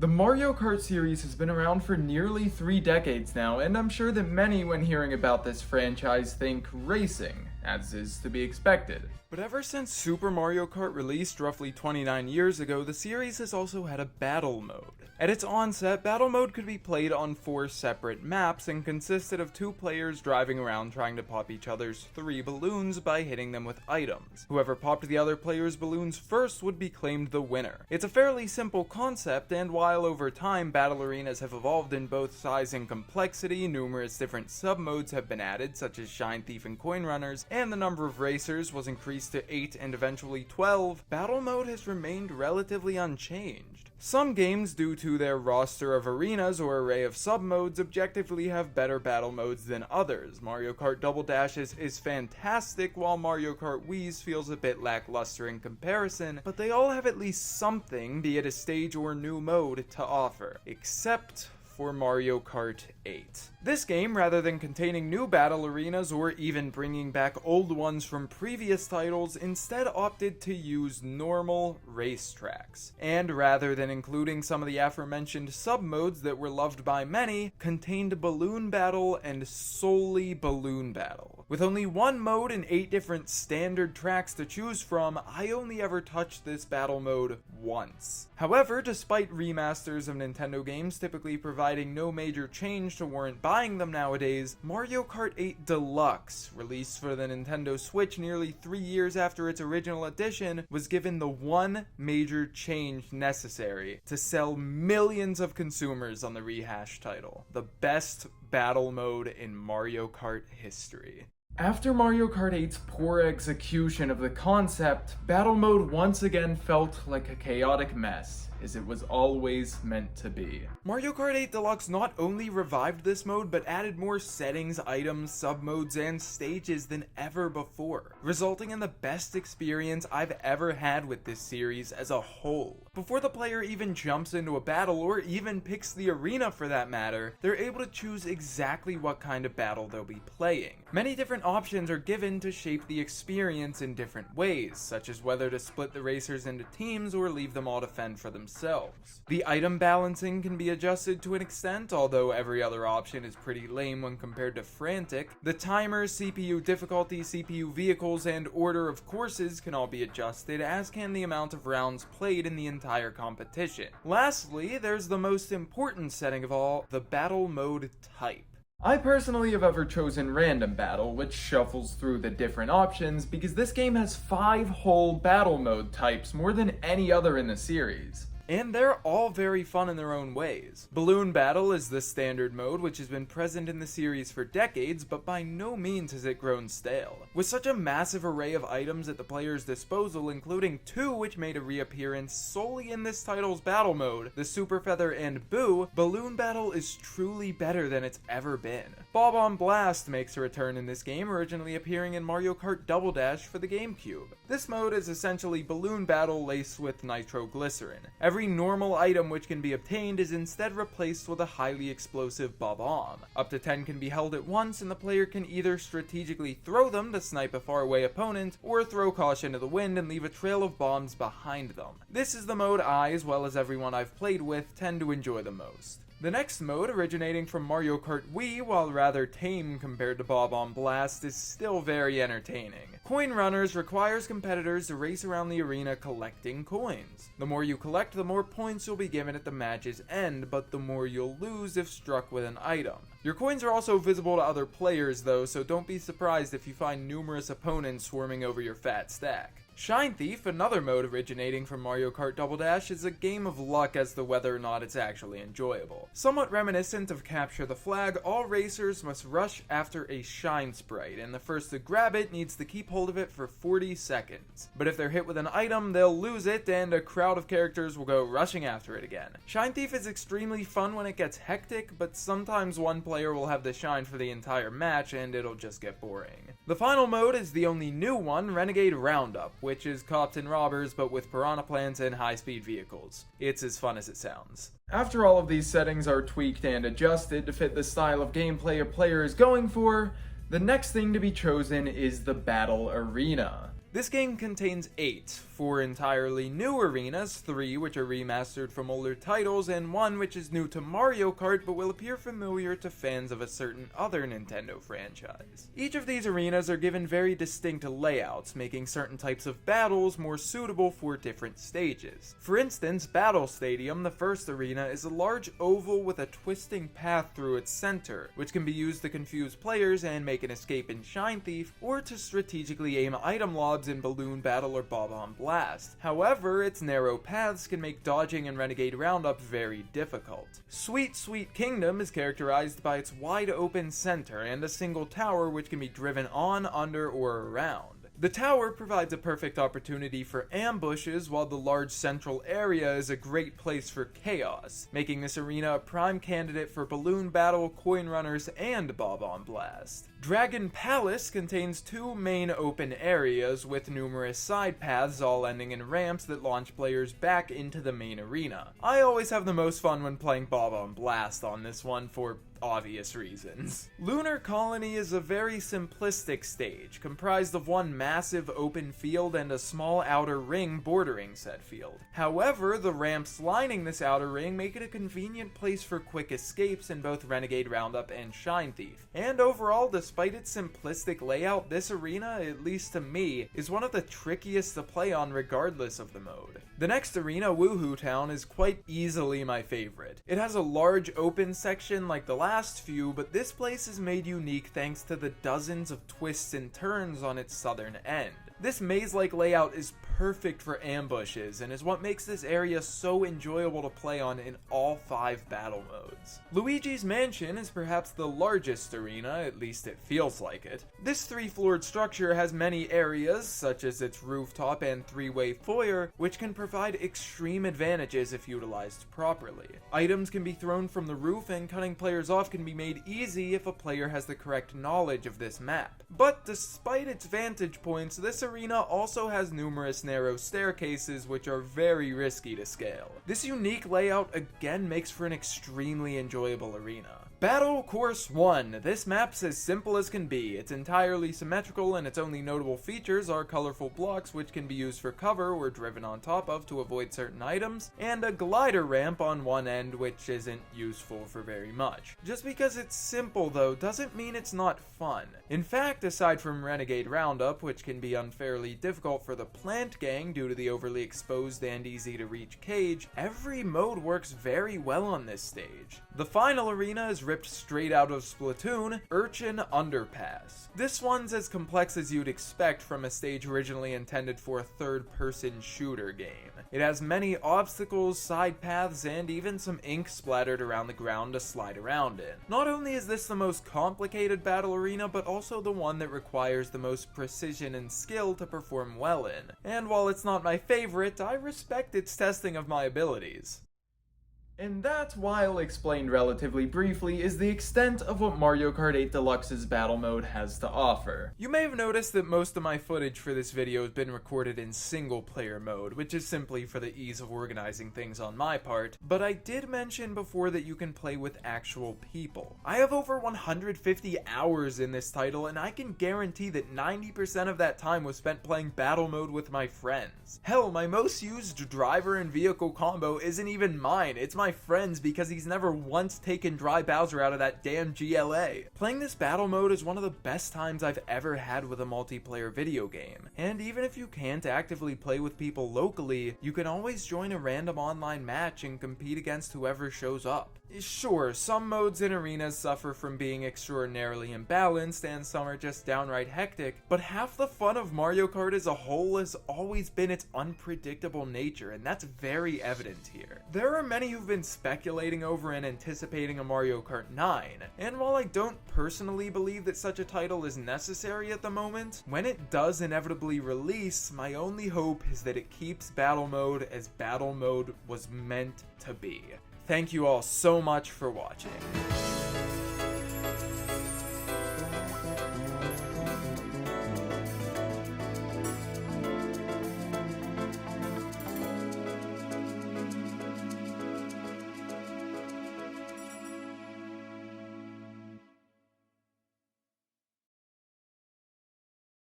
The Mario Kart series has been around for nearly 3 decades now, and I'm sure that many, when hearing about this franchise, think racing, as is to be expected. But ever since Super Mario Kart released roughly 29 years ago, the series has also had a battle mode. At its onset, battle mode could be played on 4 separate maps and consisted of 2 players driving around trying to pop each other's 3 balloons by hitting them with items. Whoever popped the other player's balloons first would be claimed the winner. It's a fairly simple concept, and while over time battle arenas have evolved in both size and complexity, numerous different sub-modes have been added, such as Shine Thief and Coin Runners, and the number of racers was increased to 8 and eventually 12, battle mode has remained relatively unchanged. Some games, due to their roster of arenas or array of sub-modes, objectively have better battle modes than others. Mario Kart Double Dash is fantastic, while Mario Kart Wii's feels a bit lackluster in comparison, but they all have at least something, be it a stage or new mode, to offer. Except for Mario Kart 8. This game, rather than containing new battle arenas or even bringing back old ones from previous titles, instead opted to use normal racetracks. And rather than including some of the aforementioned sub-modes that were loved by many, contained Balloon Battle and solely Balloon Battle. With only one mode and 8 different standard tracks to choose from, I only ever touched this battle mode once. However, despite remasters of Nintendo games typically providing no major change to warrant buying them nowadays, Mario Kart 8 Deluxe, released for the Nintendo Switch nearly 3 years after its original edition, was given the one major change necessary to sell millions of consumers on the rehashed title: the best battle mode in Mario Kart history. After Mario Kart 8's poor execution of the concept, battle mode once again felt like a chaotic mess, as it was always meant to be. Mario Kart 8 Deluxe not only revived this mode, but added more settings, items, sub-modes, and stages than ever before, resulting in the best experience I've ever had with this series as a whole. Before the player even jumps into a battle, or even picks the arena for that matter, they're able to choose exactly what kind of battle they'll be playing. Many different options are given to shape the experience in different ways, such as whether to split the racers into teams or leave them all to fend for themselves. The item balancing can be adjusted to an extent, although every other option is pretty lame when compared to Frantic. The timer, CPU difficulty, CPU vehicles, and order of courses can all be adjusted, as can the amount of rounds played in the entire competition. Lastly, there's the most important setting of all, the battle mode type. I personally have ever chosen Random Battle, which shuffles through the different options because this game has 5 whole battle mode types, more than any other in the series. And they're all very fun in their own ways. Balloon Battle is the standard mode, which has been present in the series for decades, but by no means has it grown stale. With such a massive array of items at the player's disposal, including 2 which made a reappearance solely in this title's battle mode, the Super Feather and Boo, Balloon Battle is truly better than it's ever been. Bob-omb Blast makes a return in this game, originally appearing in Mario Kart Double Dash for the GameCube. This mode is essentially Balloon Battle laced with nitroglycerin. Every normal item which can be obtained is instead replaced with a highly explosive Bob-omb. Up to 10 can be held at once, and the player can either strategically throw them to snipe a faraway opponent, or throw caution to the wind and leave a trail of bombs behind them. This is the mode I, as well as everyone I've played with, tend to enjoy the most. The next mode, originating from Mario Kart Wii, while rather tame compared to Bob-omb Blast, is still very entertaining. Coin Runners requires competitors to race around the arena collecting coins. The more you collect, the more points you'll be given at the match's end, but the more you'll lose if struck with an item. Your coins are also visible to other players though, so don't be surprised if you find numerous opponents swarming over your fat stack. Shine Thief, another mode originating from Mario Kart Double Dash, is a game of luck as to whether or not it's actually enjoyable. Somewhat reminiscent of Capture the Flag, all racers must rush after a shine sprite, and the first to grab it needs to keep hold of it for 40 seconds. But if they're hit with an item, they'll lose it, and a crowd of characters will go rushing after it again. Shine Thief is extremely fun when it gets hectic, but sometimes one player will have the shine for the entire match, and it'll just get boring. The final mode is the only new one, Renegade Roundup, which is cops and robbers but with piranha plants and high-speed vehicles. It's as fun as it sounds. After all of these settings are tweaked and adjusted to fit the style of gameplay a player is going for, the next thing to be chosen is the battle arena. This game contains 8 4 entirely new arenas, 3 which are remastered from older titles, and 1 which is new to Mario Kart but will appear familiar to fans of a certain other Nintendo franchise. Each of these arenas are given very distinct layouts, making certain types of battles more suitable for different stages. For instance, Battle Stadium, the first arena, is a large oval with a twisting path through its center, which can be used to confuse players and make an escape in Shine Thief, or to strategically aim item lobs in Balloon Battle or Bob-omb Blast. However, its narrow paths can make dodging in Renegade Roundup very difficult. Sweet Sweet Kingdom is characterized by its wide open center and a single tower which can be driven on, under, or around. The tower provides a perfect opportunity for ambushes, while the large central area is a great place for chaos, making this arena a prime candidate for Balloon Battle, Coin Runners, and Bob-omb Blast. Dragon Palace contains 2 main open areas with numerous side paths all ending in ramps that launch players back into the main arena. I always have the most fun when playing Bob-omb Blast on this one for obvious reasons. Lunar Colony is a very simplistic stage, comprised of one massive open field and a small outer ring bordering said field. However, the ramps lining this outer ring make it a convenient place for quick escapes in both Renegade Roundup and Shine Thief. And overall, despite its simplistic layout, this arena, at least to me, is one of the trickiest to play on regardless of the mode. The next arena, Woohoo Town, is quite easily my favorite. It has a large open section like the last few, but this place is made unique thanks to the dozens of twists and turns on its southern end. This maze-like layout is perfect for ambushes and is what makes this area so enjoyable to play on in all 5 battle modes. Luigi's Mansion is perhaps the largest arena, at least it feels like it. This 3-floored structure has many areas, such as its rooftop and 3-way foyer, which can provide extreme advantages if utilized properly. Items can be thrown from the roof, and cutting players off can be made easy if a player has the correct knowledge of this map. But despite its vantage points, this arena also has numerous narrow staircases which are very risky to scale. This unique layout again makes for an extremely enjoyable arena. Battle Course 1. This map's as simple as can be. It's entirely symmetrical and its only notable features are colorful blocks which can be used for cover or driven on top of to avoid certain items, and a glider ramp on one end which isn't useful for very much. Just because it's simple though doesn't mean it's not fun. In fact, aside from Renegade Roundup, which can be unfairly difficult for the Plant Gang due to the overly exposed and easy to reach cage, every mode works very well on this stage. The final arena is ripped straight out of Splatoon, Urchin Underpass. This one's as complex as you'd expect from a stage originally intended for a third-person shooter game. It has many obstacles, side paths, and even some ink splattered around the ground to slide around in. Not only is this the most complicated battle arena, but also the one that requires the most precision and skill to perform well in. And while it's not my favorite, I respect its testing of my abilities. And that, while explained relatively briefly, is the extent of what Mario Kart 8 Deluxe's battle mode has to offer. You may have noticed that most of my footage for this video has been recorded in single player mode, which is simply for the ease of organizing things on my part, but I did mention before that you can play with actual people. I have over 150 hours in this title, and I can guarantee that 90% of that time was spent playing battle mode with my friends. Hell, my most used driver and vehicle combo isn't even mine, it's my friend's because he's never once taken Dry Bowser out of that damn GLA. Playing this battle mode is one of the best times I've ever had with a multiplayer video game, and even if you can't actively play with people locally, you can always join a random online match and compete against whoever shows up. Sure, some modes and arenas suffer from being extraordinarily imbalanced, and some are just downright hectic, but half the fun of Mario Kart as a whole has always been its unpredictable nature, and that's very evident here. There are many who've been speculating over and anticipating a Mario Kart 9, and while I don't personally believe that such a title is necessary at the moment, when it does inevitably release, my only hope is that it keeps battle mode as battle mode was meant to be. Thank you all so much for watching.